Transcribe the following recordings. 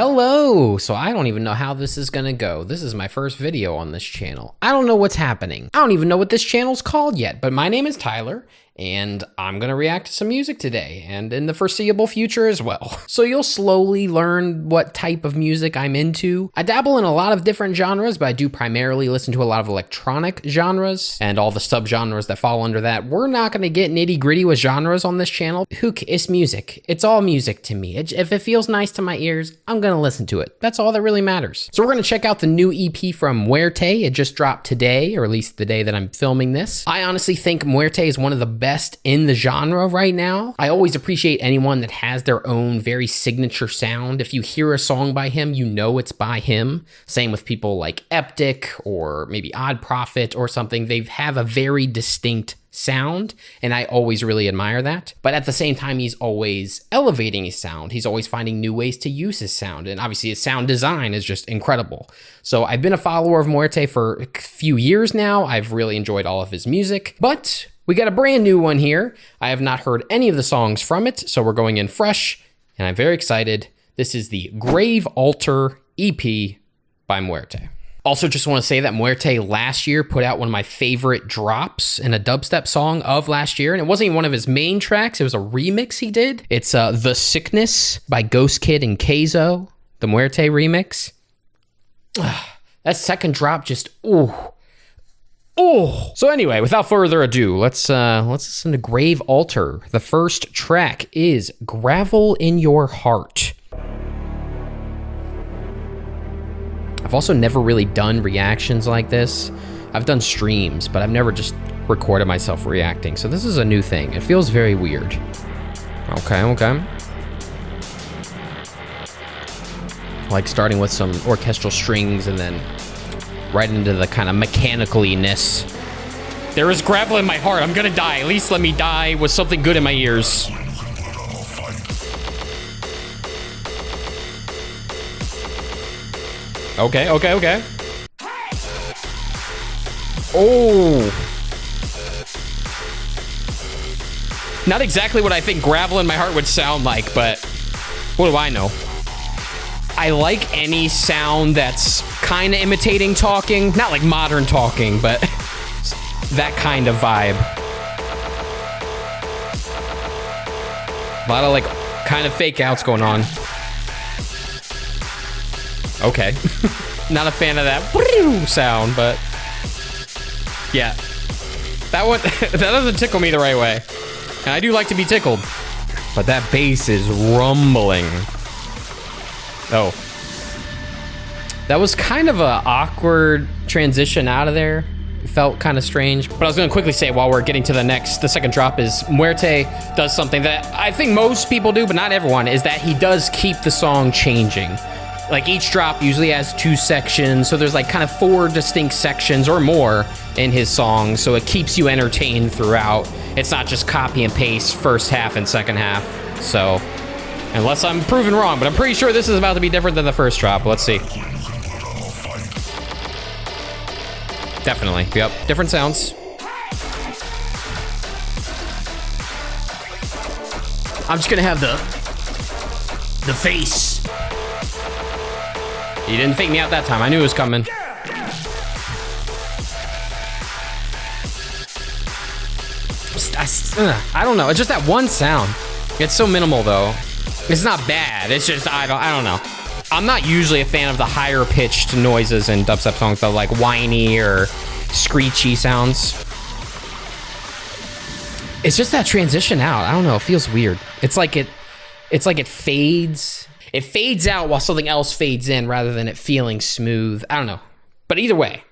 Hello! So I don't even know how this is gonna go. This is my first video on this channel. I don't know what's happening. I don't even know what this channel's called yet, but my name is Tyler, and I'm gonna react to some music today, and in the foreseeable future as well. So you'll slowly learn what type of music I'm into. I dabble in a lot of different genres, but I do primarily listen to a lot of electronic genres, and all the subgenres that fall under that. We're not gonna get nitty gritty with genres on this channel. It's music. It's all music to me. If it feels nice to my ears, I'm gonna listen to it. That's all that really matters. So we're gonna check out the new EP from Muerte. It just dropped today, or at least the day that I'm filming this. I honestly think Muerte is one of the best in the genre right now. I always appreciate anyone that has their own very signature sound. If you hear a song by him, you know it's by him. Same with people like Eptic or maybe Odd Prophet or something. They have a very distinct sound, and I always really admire that. But at the same time, he's always elevating his sound. He's always finding new ways to use his sound, and obviously his sound design is just incredible. So I've been a follower of Muerte for a few years now. I've really enjoyed all of his music, but we got a brand new one here. I have not heard any of the songs from it, so we're going in fresh, and I'm very excited. This is the Grave Altar EP by Muerte. Also, just want to say that Muerte last year put out one of my favorite drops in a dubstep song of last year, and it wasn't even one of his main tracks. It was a remix he did. It's The Sickness by Ghost Kid and Keizo, the Muerte remix. That second drop just, ooh. Oh, so anyway, without further ado, let's listen to Grave Altar. The first track is Gravel in Your Heart. I've also never really done reactions like this. I've done streams, but I've never just recorded myself reacting. So this is a new thing. It feels very weird. Okay. Like starting with some orchestral strings and then right into the kind of mechanically-ness. There is gravel in my heart. I'm gonna die. At least let me die with something good in my ears. Okay. Oh. Not exactly what I think gravel in my heart would sound like, but what do I know? I like any sound that's kind of imitating talking. Not like modern talking, but that kind of vibe. A lot of like kind of fake outs going on. Okay. Not a fan of that sound, but yeah. That one, that doesn't tickle me the right way. And I do like to be tickled, but that bass is rumbling. Oh. That was kind of an awkward transition out of there. It felt kind of strange. But I was going to quickly say while we're getting to the second drop is Muerte does something that I think most people do, but not everyone, is that he does keep the song changing. Like each drop usually has 2 sections, so there's like kind of 4 distinct sections or more in his song, so it keeps you entertained throughout. It's not just copy and paste first half and second half, so unless I'm proven wrong, but I'm pretty sure this is about to be different than the first drop. Let's see. Definitely, yep, different sounds. I'm just gonna have the face. You didn't fake me out that time. I knew it was coming. I don't know. It's just that one sound. It's so minimal though. It's not bad. It's just I don't know. I'm not usually a fan of the higher pitched noises in dubstep songs, though, like whiny or screechy sounds. It's just that transition out. I don't know. It feels weird. It's like it fades. It fades out while something else fades in rather than it feeling smooth. I don't know. But either way,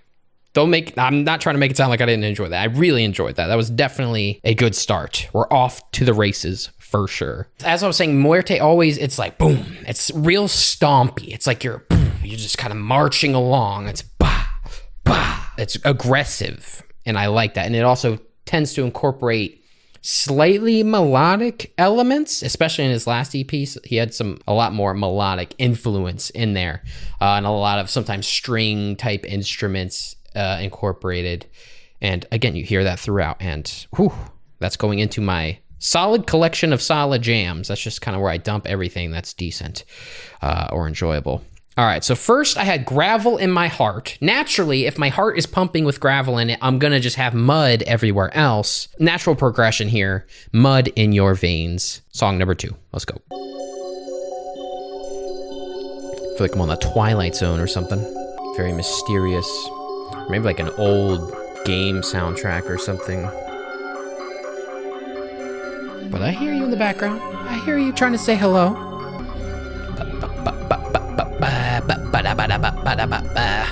I'm not trying to make it sound like I didn't enjoy that. I really enjoyed that. That was definitely a good start. We're off to the races for sure. As I was saying, Muerte always, it's like boom. It's real stompy. It's like you're just kind of marching along. It's bah, bah. It's aggressive. And I like that. And it also tends to incorporate slightly melodic elements, especially in his last EPs. He had a lot more melodic influence in there, and a lot of sometimes string type instruments incorporated. And again, you hear that throughout, and whew, that's going into my Solid collection of solid jams. That's just kind of where I dump everything that's decent or enjoyable. All right, so first I had Gravel in My Heart. Naturally, if my heart is pumping with gravel in it, I'm gonna just have mud everywhere else. Natural progression here, Mud in Your Veins. Song number 2, let's go. I feel like I'm on the Twilight Zone or something. Very mysterious. Maybe like an old game soundtrack or something. But I hear you in the background. I hear you trying to say hello.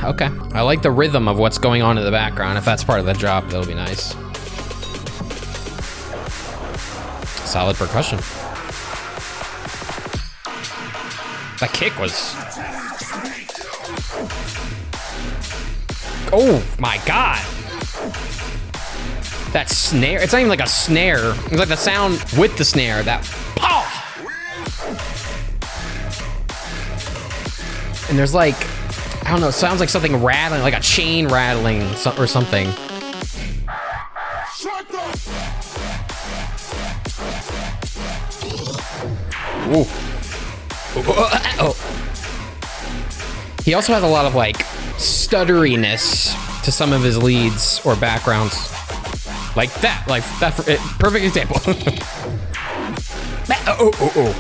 Okay. I like the rhythm of what's going on in the background. If that's part of the drop, that'll be nice. Solid percussion. That kick was... Oh my God. That snare, it's not even like a snare. It's like the sound with the snare, that pow! And there's like, I don't know, it sounds like something rattling, like a chain rattling or something. Ooh. Oh. He also has a lot of like stutteriness to some of his leads or backgrounds. Like that, perfect example.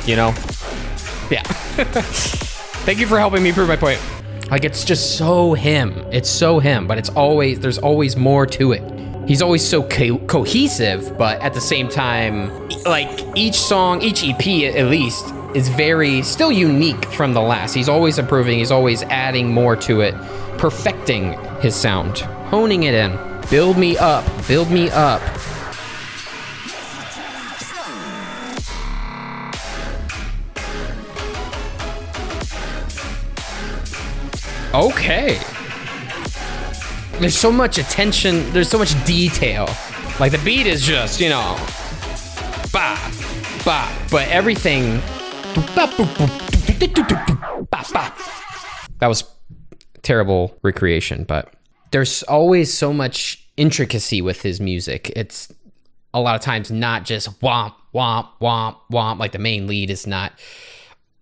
You know? Yeah. Thank you for helping me prove my point. Like, it's just so him. It's so him, but there's always more to it. He's always so cohesive, but at the same time, like each song, each EP at least, is still unique from the last. He's always improving, he's always adding more to it, perfecting his sound, honing it in. Build me up, build me up. Okay. There's so much attention, there's so much detail. Like the beat is just, you know, ba, ba, but everything. That was terrible recreation, but there's always so much intricacy with his music. It's a lot of times not just womp, womp, womp, womp. Like the main lead is not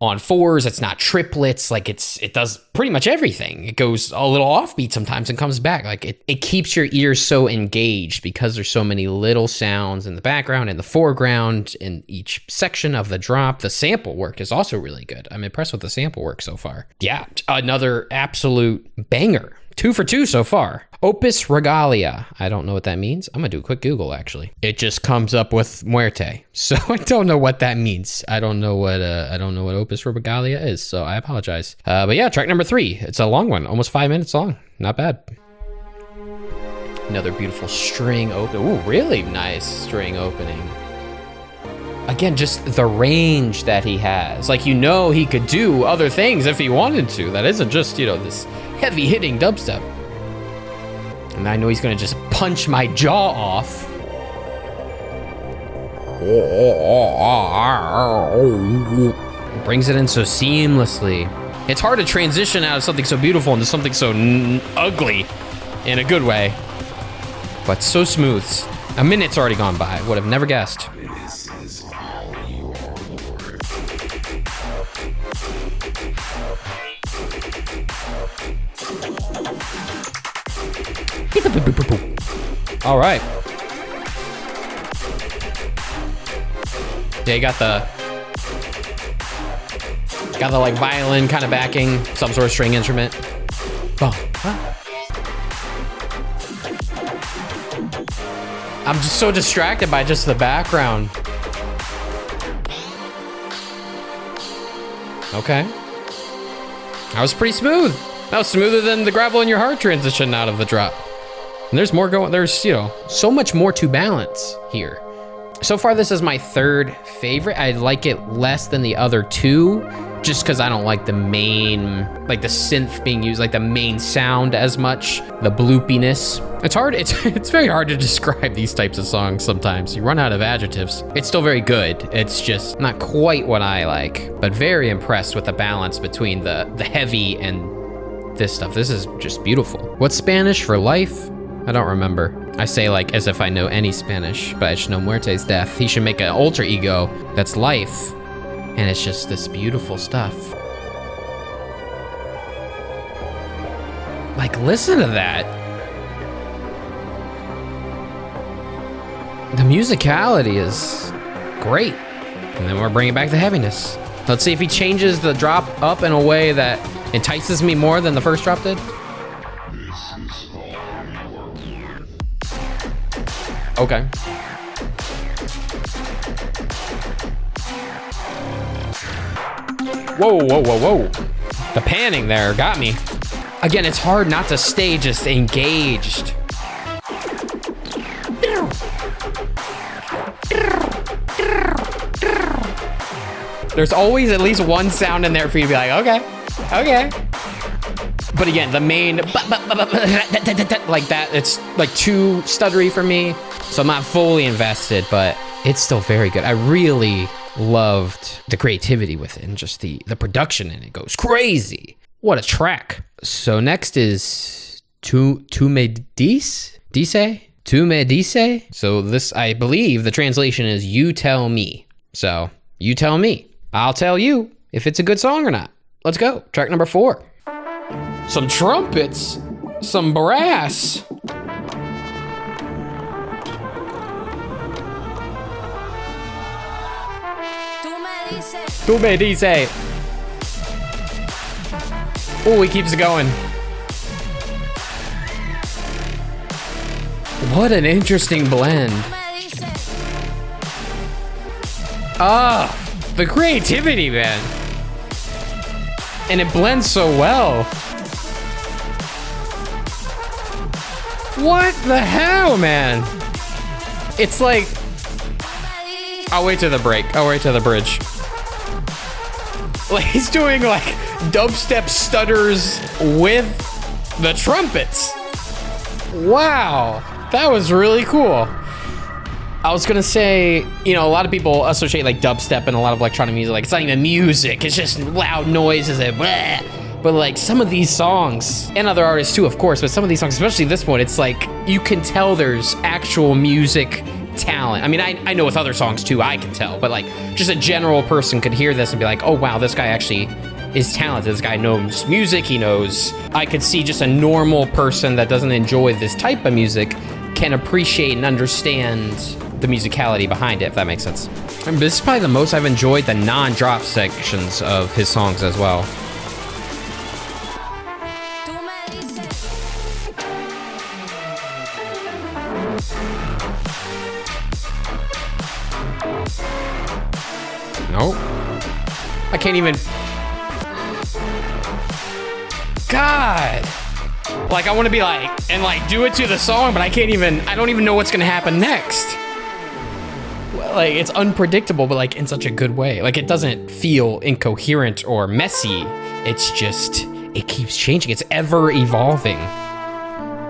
on fours, it's not triplets. Like it does pretty much everything. It goes a little offbeat sometimes and comes back. Like it keeps your ears so engaged because there's so many little sounds in the background, in the foreground, in each section of the drop. The sample work is also really good. I'm impressed with the sample work so far. Yeah, another absolute banger. 2 for 2 so far. Opus Regalia. I don't know what that means. I'm gonna do a quick Google actually. It just comes up with Muerte. So I don't know what that means. I don't know what Opus Regalia is, so I apologize. But yeah, track number 3. It's a long one, almost 5 minutes long. Not bad. Another beautiful string open. Ooh, really nice string opening. Again, just the range that he has. Like, you know, he could do other things if he wanted to. That isn't just, you know, this heavy hitting dubstep. And I know he's gonna just punch my jaw off. Brings it in so seamlessly. It's hard to transition out of something so beautiful into something so ugly in a good way. But so smooth. A minute's already gone by. Would have never guessed. All right. Yeah, you got the like violin kind of backing, some sort of string instrument. Oh. I'm just so distracted by just the background. Okay. That was pretty smooth. That was smoother than the Gravel in Your Heart transition out of the drop. And there's more going, there's, you know, so much more to balance here. So far, this is my 3rd favorite. I like it less than the other 2, just because I don't like the main, like the synth being used, like the main sound as much, the bloopiness. It's hard, it's very hard to describe these types of songs sometimes. You run out of adjectives. It's still very good. It's just not quite what I like, but very impressed with the balance between the heavy and this stuff. This is just beautiful. What's Spanish for life? I don't remember. I say like as if I know any Spanish, but I just know Muerte's death. He should make an alter ego that's life, and it's just this beautiful stuff. Like, listen to that. The musicality is great. And then we're bringing back the heaviness. Let's see if he changes the drop up in a way that entices me more than the first drop did. Okay. Whoa, whoa, whoa, whoa. The panning there got me. Again, it's hard not to stay just engaged. There's always at least one sound in there for you to be like, okay, okay. But again, the main like that, it's like too stuttery for me. So I'm not fully invested, but it's still very good. I really loved the creativity with it and just the production in it goes crazy. What a track. So next is Tu Me Dice? Tu Me Dice? So this, I believe the translation is you tell me. So you tell me. I'll tell you if it's a good song or not. Let's go. Track number 4. Some trumpets, some brass. Tu me dice. Oh, he keeps going. What an interesting blend. Ah, the creativity, man. And it blends so well. What the hell, man? It's like, I'll wait to the break. I'll wait to the bridge. Like he's doing like dubstep stutters with the trumpets. Wow, that was really cool. I was gonna say, you know, a lot of people associate like dubstep and a lot of electronic music, like it's not even music, it's just loud noises and blah. But like some of these songs, and other artists too, of course, but some of these songs, especially this one, it's like you can tell there's actual music talent. I mean, I know with other songs too, I can tell, but like just a general person could hear this and be like, oh wow, this guy actually is talented. This guy knows music, he knows. I could see just a normal person that doesn't enjoy this type of music can appreciate and understand the musicality behind it, if that makes sense. I mean, this is probably the most I've enjoyed the non-drop sections of his songs as well. Nope. I can't even. God. Like I want to be like, and like do it to the song, but I can't even, I don't even know what's going to happen next. Like it's unpredictable, but like in such a good way. Like it doesn't feel incoherent or messy. It's just, it keeps changing. It's ever evolving.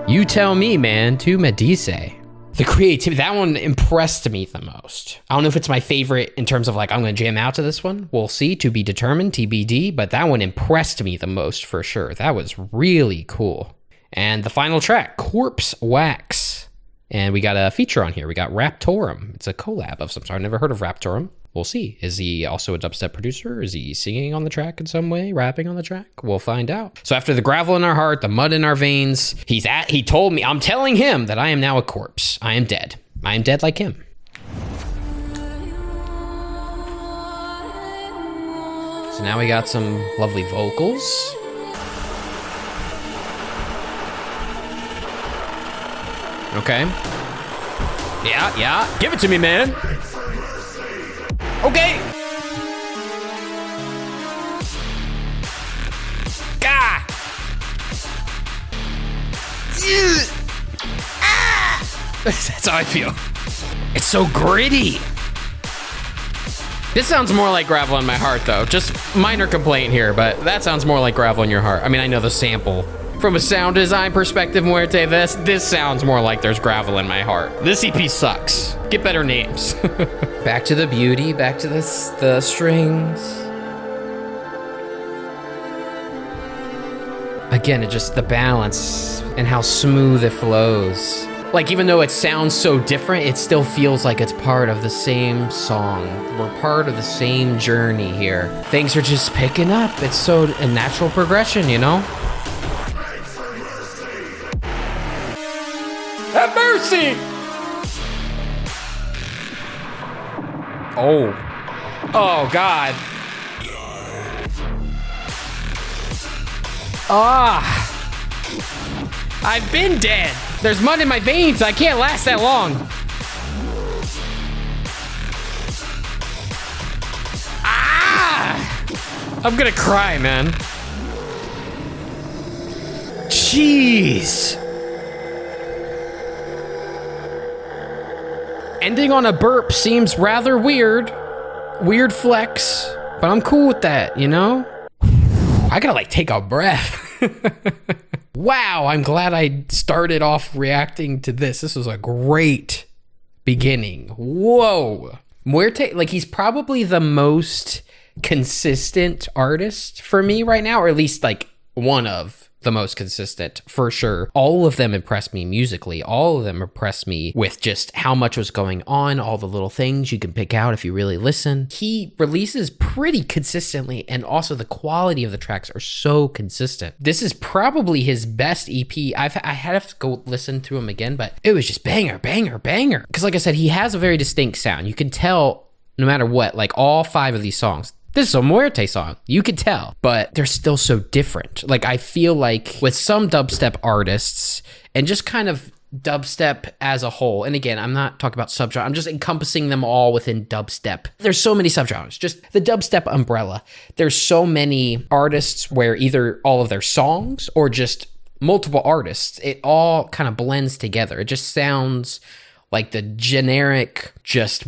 You tell me, man, Tu me dice. The creativity, that one impressed me the most. I don't know if it's my favorite in terms of like, I'm going to jam out to this one. We'll see, to be determined, TBD, but that one impressed me the most for sure. That was really cool. And the final track, Corpse Wax. And we got a feature on here. We got Raptorum. It's a collab of some sort. I've never heard of Raptorum. We'll see. Is he also a dubstep producer? Is he singing on the track in some way? Rapping on the track? We'll find out. So after the gravel in our heart, the mud in our veins, he told me, I'm telling him that I am now a corpse. I am dead. I am dead like him. So now we got some lovely vocals. Okay. Yeah. Give it to me, man. Okay. Gah. That's how I feel. It's so gritty. This sounds more like gravel in my heart, though. Just minor complaint here, but that sounds more like gravel in your heart. I mean, I know the sample. From a sound design perspective, Muerte, this sounds more like there's gravel in my heart. This EP sucks. Get better names. Back to the beauty, back to the strings. Again, it just the balance and how smooth it flows. Like, even though it sounds so different, it still feels like it's part of the same song. We're part of the same journey here. Things are just picking up. It's so a natural progression, you know? Have mercy! Oh. Oh, God. Ah. I've been dead. There's mud in my veins. I can't last that long. Ah! I'm gonna cry, man. Jeez. Ending on a burp seems rather weird. Weird flex, but I'm cool with that, you know? I gotta like take a breath. Wow, I'm glad I started off reacting to this. This was a great beginning. Whoa. Muerte, like, he's probably the most consistent artist for me right now, or at least like one of the most consistent for sure. All of them impressed me musically. All of them impressed me with just how much was going on, all the little things you can pick out if you really listen. He releases pretty consistently, and also the quality of the tracks are so consistent. This is probably his best EP. I had to go listen to him again, but it was just banger, banger, banger. Because like I said, he has a very distinct sound. You can tell no matter what, like all 5 of these songs, this is a Muerte song, you could tell, but they're still so different. Like, I feel like with some dubstep artists, and just kind of dubstep as a whole, and again, I'm not talking about subgenre, I'm just encompassing them all within dubstep. There's so many subgenres, just the dubstep umbrella. There's so many artists where either all of their songs or just multiple artists, it all kind of blends together. It just sounds like the generic,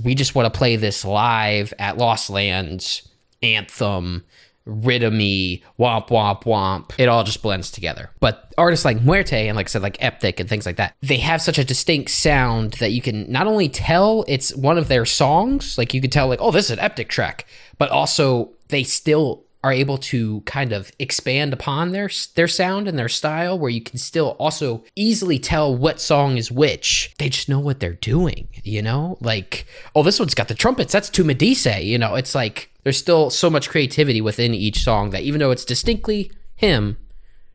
we just want to play this live at Lost Lands anthem, rhythmy, womp womp womp. It all just blends together. But artists like Muerte and like I said, like Eptic and things like that, they have such a distinct sound that you can not only tell it's one of their songs, like you could tell like, oh, this is an Eptic track, but also they still are able to kind of expand upon their sound and their style, where you can still also easily tell what song is which. They just know what they're doing, you know? Like, oh, this one's got the trumpets, that's to Medice, you know? It's like, there's still so much creativity within each song that even though it's distinctly him,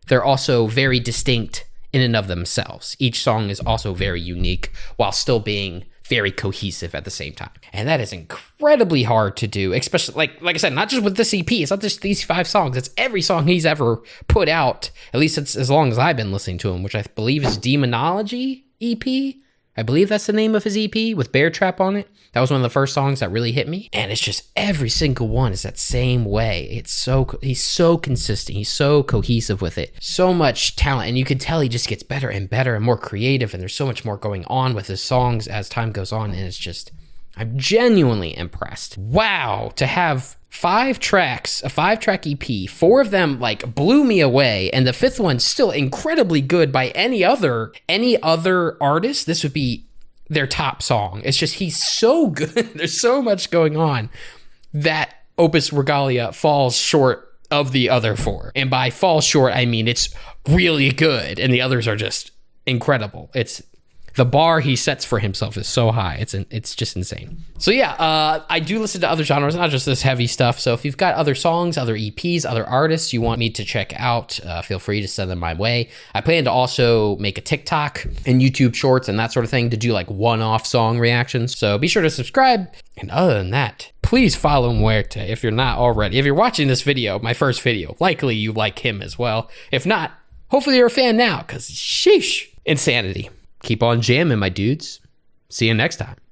they're also very distinct in and of themselves. Each song is also very unique while still being very cohesive at the same time. And that is incredibly hard to do, especially like I said, not just with this EP, it's not just these 5 songs, it's every song he's ever put out, at least it's as long as I've been listening to him, which I believe is Demonology EP. I believe that's the name of his EP with Bear Trap on it. That was one of the first songs that really hit me. And it's just every single one is that same way. He's so consistent. He's so cohesive with it. So much talent. And you can tell he just gets better and better and more creative. And there's so much more going on with his songs as time goes on. And it's just, I'm genuinely impressed. Wow, to have 5 tracks, a 5-track EP, 4 of them like blew me away, and the 5th one's still incredibly good by any other artist. This would be their top song. It's just, he's so good. There's so much going on that Opus Regalia falls short of the other 4. And by fall short, I mean it's really good, and the others are just incredible. It's the bar he sets for himself is so high. It's just insane. So yeah, I do listen to other genres, not just this heavy stuff. So if you've got other songs, other EPs, other artists you want me to check out, feel free to send them my way. I plan to also make a TikTok and YouTube shorts and that sort of thing to do like one-off song reactions. So be sure to subscribe. And other than that, please follow Muerte if you're not already. If you're watching this video, my first video, likely you like him as well. If not, hopefully you're a fan now, because sheesh, insanity. Keep on jamming, my dudes. See you next time.